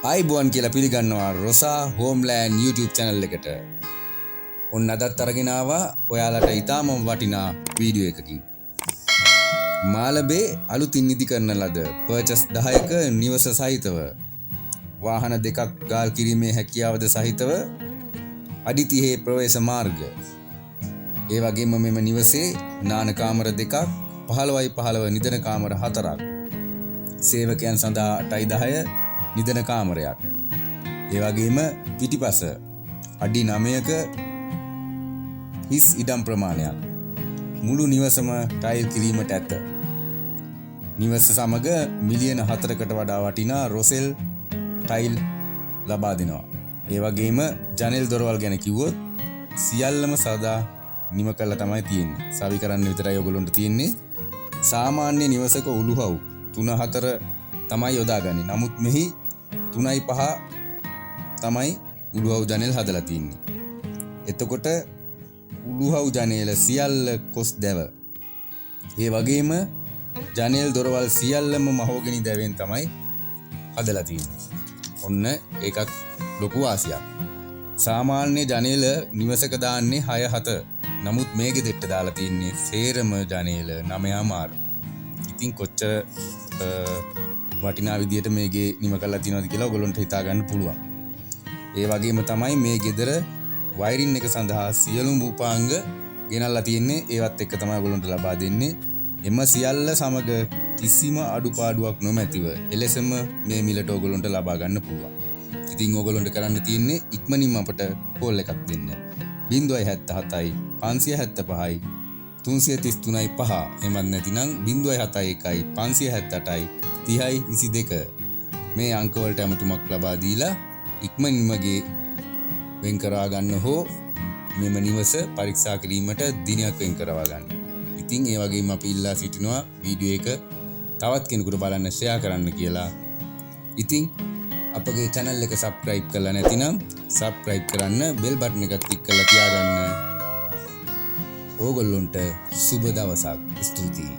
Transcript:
ආයිබෝන් කියලා පිළිගන්නවා රොසා Homeland YouTube channel එකට. ඔන්න අදත් අරගෙන ආවා ඔයාලට ඉතාම වටිනා වීඩියෝ එකකින්. මාලබේ අලුතින් ඉදි කරන ලද පර්චස් 10ක නිවස සහිතව වාහන දෙකක් ගාල් කිරීමේ හැකියාවද සහිතව අඩි 30 ප්‍රවේශ මාර්ග. ඒ වගේම මෙම නිවසේ නාන කාමර දෙකක් 15x15 නිදන කාමර 4ක්. සේවකයන් සඳහා 8x10 නිදන කාමරයක්. ඒ වගේම පිටිපස අඩි 9ක හිස් ඉඩම් ප්‍රමාණයක්. මුළු නිවසම ටයිල් කිරීමට ඇත. නිවස සමග මිලියන 4කට වඩා වටිනා රොසෙල් ටයිල් ලබා දෙනවා. ඒ වගේම ජනෙල් දොරවල් ගැන කිව්වොත් සියල්ලම සදා නිම කරලා තමයි තියෙන්නේ. සවි කරන්න විතරයි ඔයගොල්ලන්ට තියෙන්නේ. සාමාන්‍ය නිවසක උළුහව් 3-4 තමයි යොදාගන්නේ. නමුත් මෙහි 3.5 තමයි උළුහව් ජනෙල් හදලා තියෙන්නේ. එතකොට උළුහව් ජනේල සියල්ල කොස් දැව. ඒ වගේම ජනේල් දොරවල් සියල්ලම මහෝගනි දැවෙන් තමයි හදලා තියෙන්නේ. ඔන්න ඒකත් ලොකු වාසියක්. සාමාන්‍ය ජනේල නිවසක දාන්නේ 6-7. නමුත් මේ ගෙදරට දාලා තියෙන්නේ සේරම ජනේල 9මාර. ඉතින් කොච්චර වටිනා විදියට මේකේ නිම කරලා තියෙනවද කියලා ඔයගොල්ලන්ට හිතා ගන්න පුළුවන්. ඒ වගේම තමයි මේ ගෙදර වයරින් එක සඳහා සියලුම උපාංග ගෙනල්ලා තියෙන්නේ. ඒවත් එක්ක තමයි ඔයගොල්ලන්ට ලබා දෙන්නේ. එම සියල්ල සමග කිසිම අඩුපාඩුවක් නොමැතිව එලෙසම මේ මිලට ඔයගොල්ලන්ට ලබා ගන්න පුළුවන්. ඉතින් ඔයගොල්ලන්ට කරන්න තියෙන්නේ ඉක්මනින්ම අපට කෝල් එකක් දෙන්න. 077යි 575යි 333යි 5. එමත් නැතිනම් 071යි 578යි 30යි 22. මේ අංක වලට අමතුමක් ලබා දීලා ඉක්මනින්මගේ වෙන් කරවා ගන්න හෝ මෙම නිවස පරීක්ෂා කිරීමට දිනයක් වෙන් කරවා ගන්න. ඉතින් ඒ වගේම අපි ඉල්ලා සිටිනවා වීඩියෝ එක තවත් කෙනෙකුට බලන්න ෂෙයා කරන්න කියලා. ඉතින් අපගේ channel එක subscribe කරලා නැතිනම් subscribe කරන්න, bell button එක click කරලා තියාගන්න. ඕගොල්ලොන්ට සුබ දවසක්. ස්තුතියි.